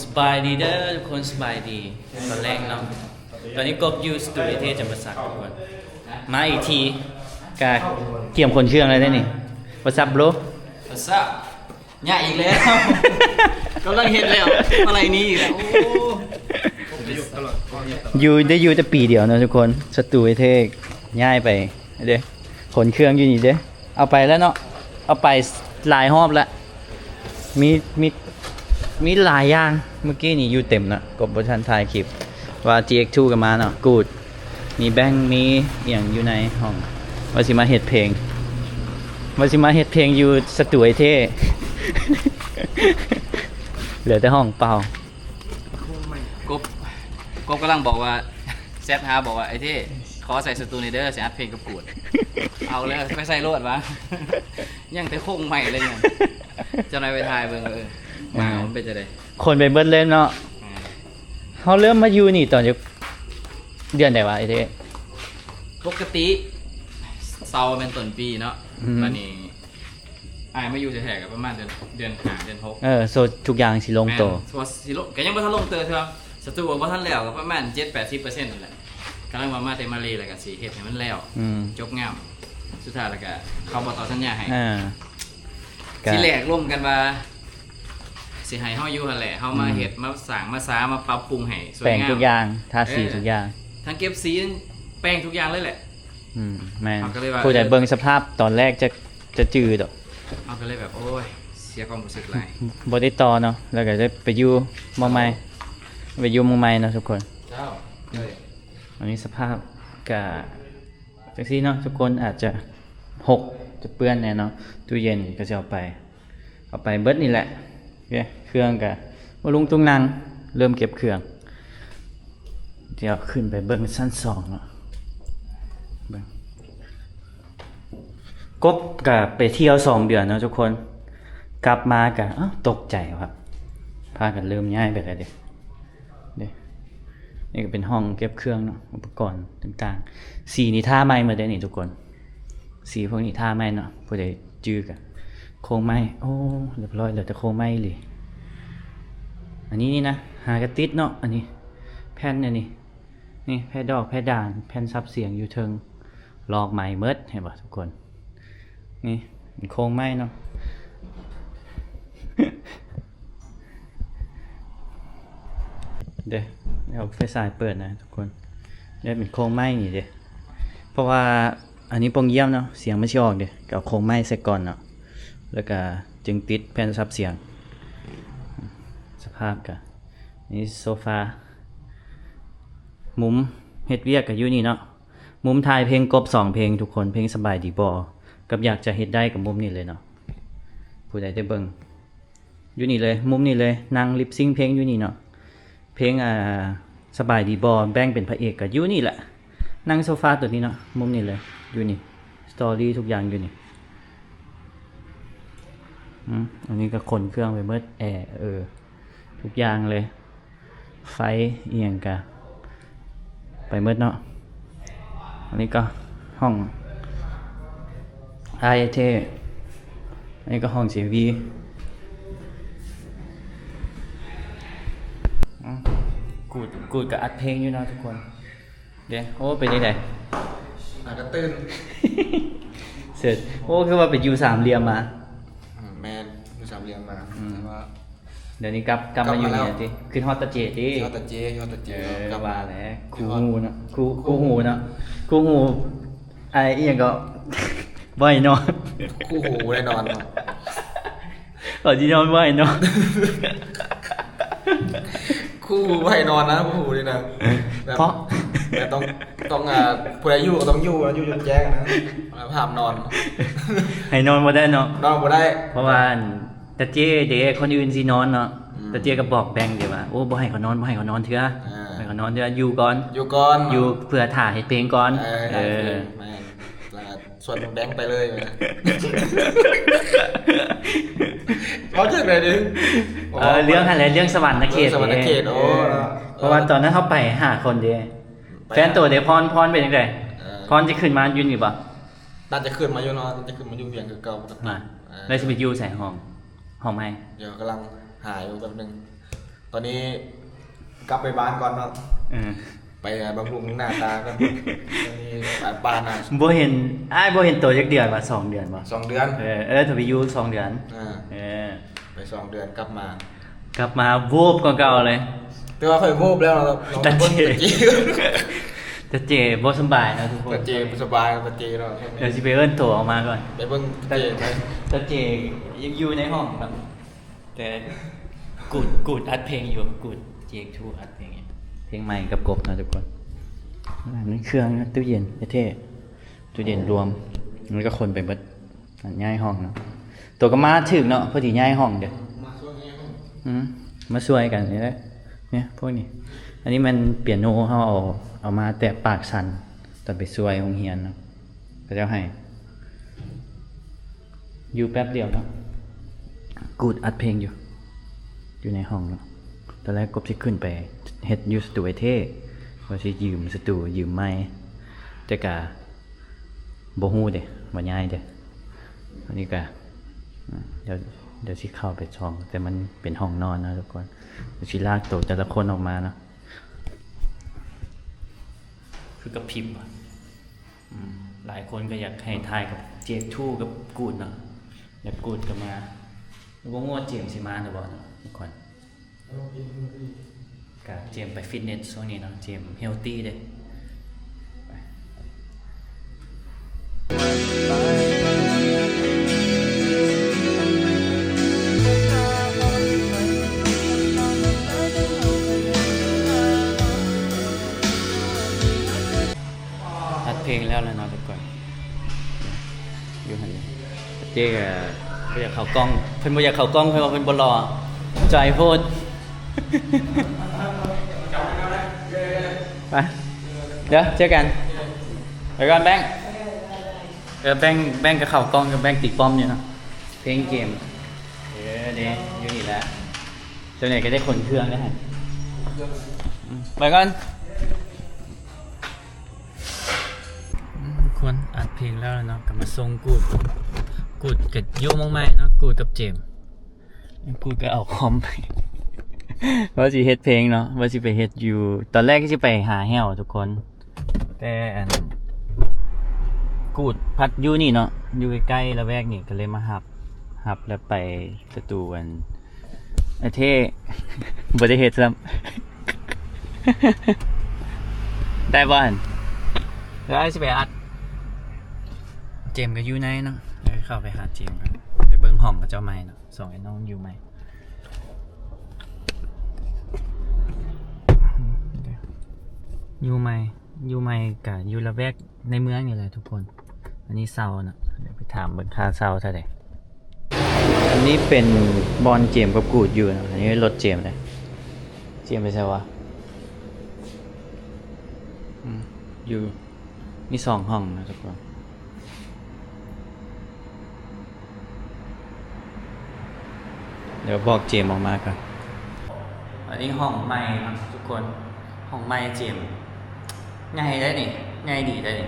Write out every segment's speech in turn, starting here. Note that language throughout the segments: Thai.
สบายดีเด้อทุกคนสบายดีตอนแรกเนาะตอนนี้กบยูสตูดิโอจะมาสักทุกคนมาอีกทีกาเกี่ยมคนเชื่องเลยได้นี่ What's up bro ภาษาเนี่ยอีกแล้วกำลังเห็นแล้วอะไรนี้อีกแล้วอยู่ได้อยู่แต่ปีเดียวนะทุกคนสตูดิโอง่ายไปเด้ขนเครื่องอยู่นี่เด้เอาไปแล้วเนาะเอาไปหลายรอบแล้วมีหลายอย่างเมื่อกี้นี่อยู่เต็มนะกบทันถ่ายคลิปว่า GX2 กันมาเนาะกูดมีแบงค์มีอย่างอยู่ในห้องว่าสิมาเฮ็ดเพลงอยู่สตูดิโอเหลือแต่ห้องเปล่ากบกำลังบอกว่าแซดฮาบอกว่าไอ้ที่ขอใส่สตูในเด้อใส่อัดเพลงกับกูดเอาเลยไปใส่รถวะยังแต่โค้งใหม่เลยเนี่ยจะนายไปถ่ายเบิ่งมามันเป็นจะได้คนไปเบิดเล่นเนาะเขาเริ่มมาอยู่นี่ตอนเดือนไหนวะไอ้เท่ปกติเซาเป็นต้นปีเนาะวันนี้มาอยู่แถวๆกับประมาณเดือน5เดือน6โซทุกอย่างสิลงโตสิลงก็ยังบ่ทันลงเตอเถอะสตูบ่ทันแล้วก็ประมาณ 7-80% นั่นแหละกำลังมาเตมาเลแล้วก็สิเฮ็ดให้มันแล้วจบงามสุดท้ายแล้วก็เขาบ่ต่อสัญญาให้สิแลกร่วมกันว่าสิให้เฮาอยู่หั่นแหละเฮามาเฮ็ดมาสร้างมาสามาปรับปรุงให้สวยงามแปลงทุกอย่างทาสีทุกอย่างทั้งเก็บสีแปลงทุกอย่างเลยแหละแม่นผู้ใดเบิ่งสภาพตอนแรกจะจืดดอกเอาก็เลยแบบโอ้ยเสียความรู้สึกหลายบ่ได้ต่อเนาะแล้วก็ได้ไปอยู่เมืองใหม่เนาะทุกคนเจ้าอันนี้สภาพก็จังซี่เนาะทุกคนอาจจะหกจะเปื้อนแน่เนาะตู้เย็นก็จะเอาไปเบิดนี่แหละเครื่องก็บ่ลุงตุ้งนางเริ่มเก็บเครื่องเดี๋ยวขึ้นไปเบิ่งชั้น2เนาะเบิ่งกบก็ไปเที่ยว2 เดือนเนาะทุกคนกลับมาก็ตกใจครับพากันเริ่มย้ายไปแล้วเด้นี่ก็เป็นห้องเก็บเครื่องเนาะอุปกรณ์ต่างๆสีนี่ท่าไม้หมดได้นี่ทุกคนสีพวกนี้ท่าไม้เนาะผู้ใดจื้อกันโครงไม้โอ้เรียบร้อยเหลือแต่โครงไม้เลยอันนี้นี่นะหากระติดเนาะอันนี้แผ่นอันนี้นี่แผ่นดอกแผ่นด่านแผ่นซับเสียงอยู่เทิงลอกไม้เมิดเห็นป่ะทุกคนนี่โครงไม้เนาะเดี๋ยวไฟฉายเปิดนะทุกคนได้เป็นโครงไม้นี่เด้เพราะว่าอันนี้ปงเยี่ยมเนาะเสียงไม่ออกเด้กับโครงไม้ใส่ก่อนเนาะแล้วก็จึงติดแผ่นซับเสียงสภาพกะนี่โซฟามุมเฮ็ดเวียกกับอยู่นี่เนาะมุมถ่ายเพลงกบ2 เพลงทุกคนเพลงสบายดีบ่กับอยากจะเฮ็ดได้กับมุมนี้เลยเนาะผู้ใดได้เบิ่งอยู่นี่เลยมุมนี้เลยนั่งลิปซิงเพลงอยู่นี่เนาะเพลงสบายดีบ่แบ่งเป็นพระเอกกับอยู่นี่แหละนั่งโซฟาตัวนี้เนาะมุมนี้เลยอยู่นี่สตอรี่ทุกอย่างอยู่นี่อันนี้ก็ขนเครื่องไปเบิดแอร์ทุกอย่างเลยไฟเอียงกะไปเบิดเนาะอันนี้ก็ห้องไอเทอันนี้ก็ห้อง CV กูดกับอัดเพลงอยู่นะทุกคนเดี๋ยวโอ้เป็นยังไงอาจจะตื่นเสร็จโอ้คือว่าไปอยู่3 เหลี่ยมมาแมนอยู่3 เหลี่ยมมาว่าเดี๋ยวนี้กลับมาอยู่เนี่ยทีขึ้นฮอตตาเจดิฮอตตาเจกลับมาแล้วคูหูเนาะคูหูเนาะคูหูไอ้อีหยังก็บ่ให้นอนคู่หูได้นอนเนาะก่อนที่นอนบ่ให้นอนคู่หูไม่ให้นอนนะคู่หูนี่นะเพราะแต่ต้องผู้ใดอยู่ก็ต้องอยู่จนแจ้งนะห้ามนอนให้นอนบ่ได้เนาะนอนบ่ได้เพราะว่าตาเจเด็กคนอื่นสินอนเนาะตาเจก็บอกแบงเดี๋ยวว่าโอ้บ่ให้เขานอนเถอะให้เขานอนเถอะอยู่ก่อนอยู่เพื่อถ่าให้เพลงก่อนแม่ส่วนแบงไปเลยเขาจะไหนดิเรื่องอะไรเรื่องสวรรค์เขตเพราะว่าตอนนั้นเขาไป5 คนเด้แฟนตัวเดี๋ยวพรเป็นยังไงพรจะขึ้นมาอยู่นี่บ่น่าจะขึ้นมาอยู่เนาะจะขึ้นมาอยู่เพียงคือเก่าปกติเลยสิไปอยู่ใส่ห้องไหมเดี๋ยวกำลังหาอยู่แป๊บนึงต อนนี้กลับไปบ้านก่อนเนาะ ไปบำรุงหน้าตากันตอนนี้ปานนะ บ่เห็นอ้ายบ่เห็นตัวจักเดือนว่า2 เดือนบ่ 2 เดือน ถ้าไปอยู่2 เดือน เออ ไป2 เดือนกลับมา กลับมาวูบกว่าเก่าเลย แต่ว่าค่อยโมบแล้วเรา ตาเจ ตาเจ แต่เจบ่สำบายนะทุกคน ตาเจสบายตาเจเรา เดี๋ยวสิไปเอิ้นตัวออกมาก่อน ไปเบิ่งตาเจไป แต่เจยังอยู่ในห้องครับแต่กูดอัดเพลงอยู่กูดเจกทูอัดเพลงอยู่เพลงใหม่กับกบนะทุกคนนั่นเครื่องนะตู้เย็นเท่ๆตู้เย็นรวมแล้วก็คนไปเบิดย้ายห้องเนาะตัวก็มาถึงเนาะพอดีย้ายห้องเด้อ มาช่วยไงห้อง มาช่วยกันนี่แหละเนี่ยพวกนี้ อันนี้มันเปียโนเขาเอามาแตะปากสันตอนไปช่วยโรงเรียนเนาะก็จะให้อยู่แป๊บเดียวเนาะกูดอัดเพลงอยู่ในห้องเนาะตอนแรกกบที่ขึ้นไปเฮ็ดอยู่สตูไอเท่ว่าสิยืมสตูยืมไม้แต่กะบ่ฮู้เด้บ่ย้ายเด้อันนี้กะเดี๋ยวสิเข้าไปช่องแต่มันเป็นห้องนอนนะทุกคนเดี๋ยวสิลากโต๊ะแต่ละคนออกมาเนาะคือกระพริบอ่ะหลายคนก็อยากให้ทายกับเจกทู่กับกูดเนาะอยากกูดกับมาว่างัวเจมสิมาหรือเปล่าเนาะทุกคนกับเจมไปฟิตเนสช่วงนี้เนาะเจมเฮลตี้เด้อัดเพลงแล้วนะเนาะทุกคนอยู่หันเจ๊ก็บ่อยากเข้ากล้องเพิ่นบ่อยากเข้ากล้องเพิ่นว่าเพิ่นบ่รอใจโพดไปเดี๋ยวเจอกันไปก่อนแบงค์แบงค์กับเข้ากล้องกับแบงค์ติดป้อมอยู่เนาะเพลงเกมเด้อยู่นี่แหละเจ้าไหนก็ได้ขนเครื่องได้ฮะไปก่อนทุกคนอัดเพลงแล้วเนาะกลับมาส่งกูดกับโยมงไม้เนาะกูดกับเจมกูดก็เอาคอมไป ว่าสิเฮ็ดเพลงเนาะว่าสิไปเฮ็ดอยู่ตอนแรกก็สิไปหาแห้วทุกคนแต่กูดพัดอยู่นี่เนาะอยู่ใกล้ๆละแวกนี่ก็เลยมาหับแล้วไปสตูไอ้เท่ บ่ได้เฮ็ดซ้ำ ได้บ่หั่นแล้วไอ้สิไปอัดเจมก็อยู่ในเนาะเข้าไปหาเจมกันไปเบิ่งห้องกับเจ้าใหม่เนาะส่งไอ้น้องอยู่ใหม่อยู่ใหม่กับอยู่ละแวกในเมืองนี่แหละทุกคนอันนี้เซาเนาะเดี๋ยวไปถามเบิ่งค่าเซาเท่าไหร่อันนี้เป็นบอลเจมกับกูดอยู่นะอันนี้รถเจมเลยเจมไปใช่วะอยู่มี2 ห้องนะทุกคนเดี๋ยวบอกเจมออกมาก่อนอันนี้ห้องใหม่ครับทุกคนห้องใหม่เจมง่ายได้นี่ง่ายดีได้นี่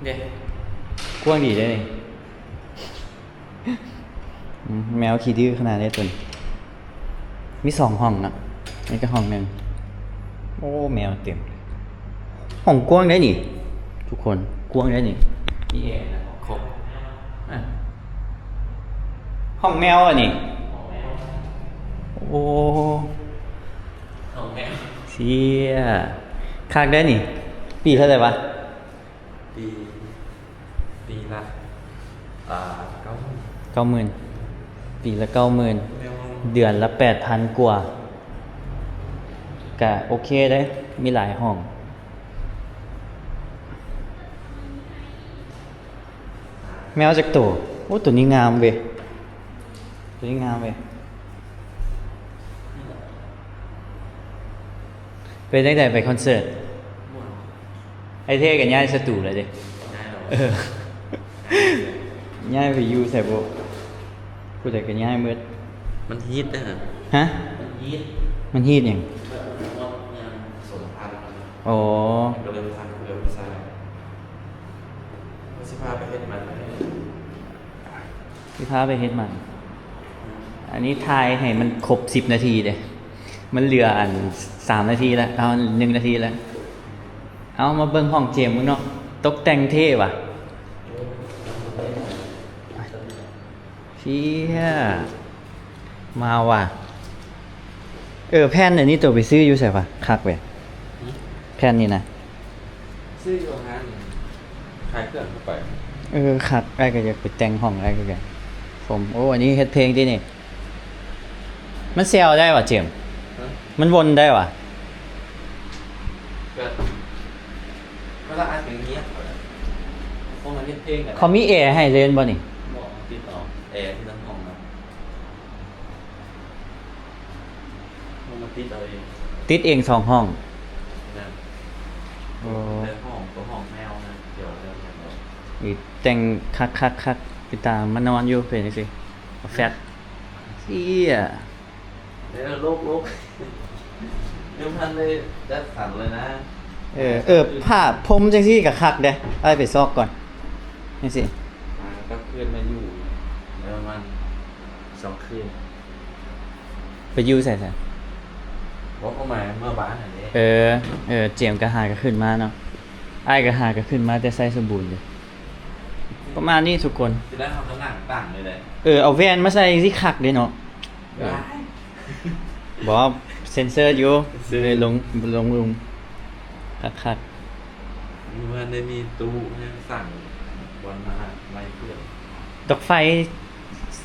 เด็กกว้างดีได้นี่ แมวขี้ดื้อขนาดนี้ตุนมี2 ห้องนะนี่ก็ห้องหนึ่งโอ้แมวเต็มห้องกว้างได้นี่ทุกคนกว้างได้นี่นี่แอร์ครบห้องแมวอ่ะนี่โอ้ห้องแมวเชี่ยคักได้นี่ปีเท่าไหร่วะปีละ90,000ปีละ90,000เดือนละ 8,000 กว่าก็โอเคได้มีหลายห้องแมวจักตัวโอ้ตัวนี้งามเว้ยไปได้แต่ไปคอนเสิร์ตไอเท่กับย่ายสตูเลยดิย่ายไปยูใส่โบกูแต่กับย่ายมืด มันฮิตนะฮะ ฮะ มันฮีดอย่าง สมพันธ์ อ๋อ เริ่มพันเริ่มสร้างสิพาไปเฮ็ดมัน พี่พาไปเฮ็ดมัน อันนี้ทายให้มันครบ10 นาทีเด้มันเหลืออัน3 นาทีแล้วเอา1 นาทีแล้วเอามาเบิ่งห้องเจมส์มึงเนาะตกแต่งเท่ว่ะเชี่ยมาว่ะแผ่นอันนี้ตัวไปซื้ออยู่ใส่ปะคักเว้ยแผ่นนี้นะ ซื้ออยู่งานขายเครื่องเข้าไป คักไอ้ก็อยากไปแต่งห้องไอ้ก็อยากผมอันนี้เฮ็ดเพลงที่นี่มันเซลได้ว่ะเจมส์มันวนได้ว่ะ เวลาอ่านอย่างเงี้ยพวกมันเล่นเพลงกัน เขามีแอร์ให้เล่นบ่นี่ บอกติดต่อแอร์ที่ทั้งห้องนะมันติดเอาเอง ติดเอง2 ห้อง นะ โอ้ ในห้องตัวห้องแมวนะเดี๋ยวเริ่มกันแล้ว อีแต่งคักพี่ตามานอนอยู่เป็นจังซี่แฟตเหี้ย เดี๋ยวโลกเดี๋ยวพันเลยจัดสรรเลยนะ ผ้าผมจังซี่ก็คักเด้เอาไปซอกก่อนนี่สิ ก็คืนมาอยู่ประมาณ2 คืน ไปอยู่ใส่ เพราะเข้ามาเมื่อบ้านอันนี้ เจมส์ก็หาก็ขึ้นมาเนาะอ้ายก็หาก็ขึ้นมาแต่ใส่สมบูรณ์เลยประมาณนี้ทุกคน จะได้ทำน้ำหนักต่างเลย เอาแว่นมาใส่สิคักเด้เนาะ ได้ บอกว่าเซ็นเซอร์อยู่เลยลงคัก เมื่อได้มีตู้ให้สั่งวันมาไม่เพื่อน ดอกไฟ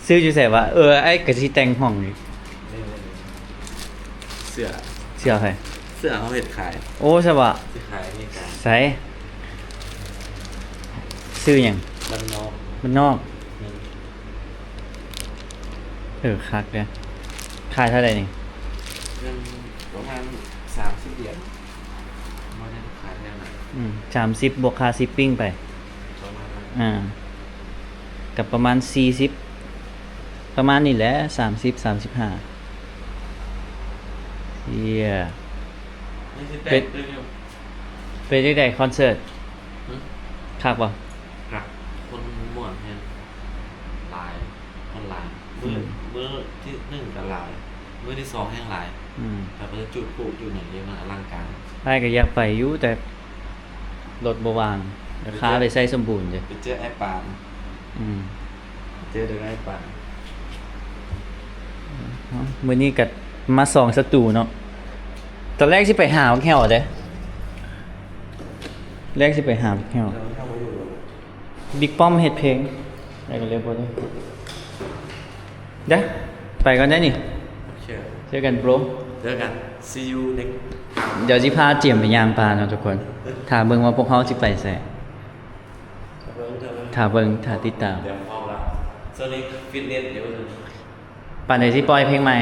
ซื้ออยู่ใส่ว่าไอ้ก็สิแต่งห้องนี่ เสื้อ เชื่อใคร เสื้อเขาเห็ดขาย โอ้ใช่ป่ะ ที่ขายนี่กัน ใส่ซื้อหยัง บ้านนอก มันนอกคักเด้ขายเท่าไหร่นี่ เรื่องประมาณ30 เหรียญไม่ได้ขายแน่ไหน 30บวกค่าชิปปิ้งไป ประมาณนั้น กับประมาณ40ประมาณนี้แหละ30-35เฮีย นี่คือแต่งตัวอยู่ เป็นจังได๋คอนเสิร์ตคักบ่ ครับคนม่วนเห็นลายคนลายมือที่1กับลายมือที่2แห้งลายแต่ก็จะจุดปลูกอยู่ไหนเยอะมันอลังการ ไปก็อยากไปอยู่แต่รถบ่ว่างราคาไปใส่สมบูรณ์เด้ ไปเจอไอ้ปานเจอเด็กไอ้ปาน มื้อนี้ก็มาส่องสตูเนาะตอนแรกสิไปหาแค่วเด้แรกสิไปหาแค่ว แล้วเข้ามาอยู่ บิ๊กป้อมเฮ็ดเพลงได้ก็เรียกบ่ได้เด้อไปก่อนได้นี่ เชื่อ เจอกันโบร เจอกัน see you next เดี๋ยวสิพาเจียมไปย่างปลาเนาะทุกคนถ้าเบิ่งว่าพวกเฮาสิไปไสถ้าเบิ่งถ้าติดตาม เดี๋ยวพร้อมแล้วส่วนนี้ฟิตเนสเดี๋ยวจะ ปานใดสิปล่อยเพลงใหม่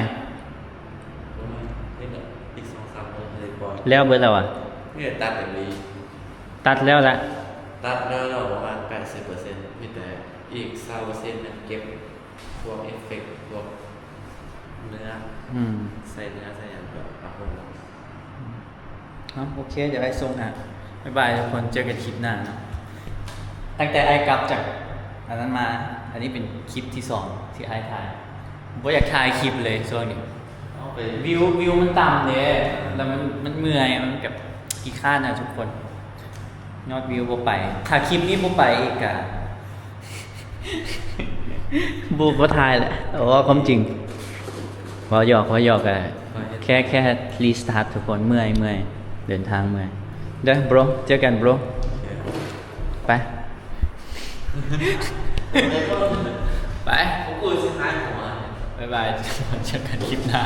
นี่ก็อีก2-3 วันจะได้ปล่อย แล้วเบิดแล้วอ่ะ นี่ตัดอย่างนี้ ตัดแล้วละ ตัดแล้วเราประมาณ 80% มีแต่อีก20%นั้นเก็บพวกเอฟเฟกต์พวกเนื้อใส่เนื้อใส่อย่างแบบปะปนแล้ว โอเคเดี๋ยวไอ้ส่งบ๊ายบายทุกคนเจอกันคลิปหน้าเนาะตั้งแต่ไอ้กลับจากอันนั้นมาอันนี้เป็นคลิปที่2ที่ไอ้ถ่ายผมอยากถ่ายคลิปเลยช่วงนี้ เอาไป วิวมันต่ำเลยแล้วมันเมื่อยมันแบบกี่ข้านนะทุกคนยอดวิวบ่ไปถ้าคลิปนี้บ่ไปอีกอะ บูบ่ถ่ายแหละแต่ว่าความจริงพอหยอกอะแค่รีสตาร์ททุกคนเมื่อยเดินทางเมื่อยเด้อ bro เจอกัน bro ไป ไป ผมคุยสุดท้ายของมัน บ๊ายบายเจอกันคลิปหน้า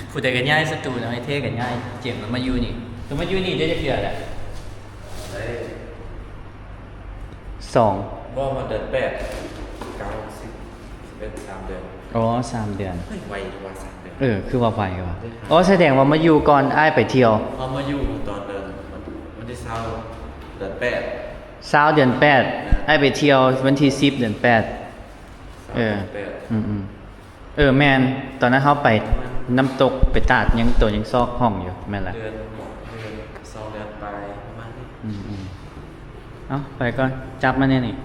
ผู้ใดกันย่ายสตูนะไอ้เท่กันย่ายเจียมมันมาอยู่นี่ตัวมาอยู่นี่ได้จะเกลือแหละ ได้ 2 ว่ามันเดือน8 9 10 11 3 เดือน อ๋อ3 เดือน เฮ้ยไวกว่า3 เดือน คือว่าไปว่ะอ๋อแสดงว่ามาอยู่ก่อนอ้ายไปเที่ยว พอมาอยู่ตอนเดือนวันที่20เดือน8 20เดือน8อ้ายไปเที่ยววันที่10เดือน8แม่นตอนนั้นเขาไปน้ำตกไปตาดยังตัวยังซอกห้องอยู่แม่นละ เดือน2 เดือนไปประมาณนี้ เอ้าไปก่อนจับมาเนี่ยนี่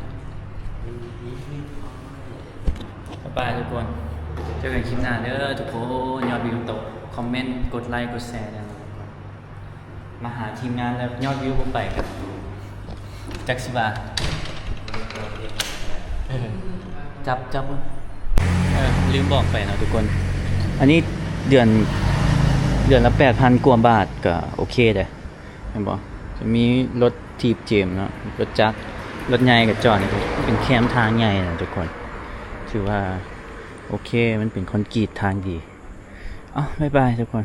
บ๊ายบายทุกคน เ เจอกันคลิปหน้าเด้อทุกคนยอดวิวตกคอมเมนต์กดไลค์กดแชร์แล้วมาหาทีมงานแล้วยอดวิวผมไปกันจักสิบาจับลืมบอกไปนะทุกคน อันนี้เดือนละ 8,000 กว่าบาทก็โอเคเลยเห็นบ่จะมีรถทีบเจมเนาะรถจักรรถใหญ่กับจอดเป็นแคมทางใหญ่นะทุกคนถือว่าโอเคมันเป็นคอนกรีตทางดีบ๊ายบายทุกคน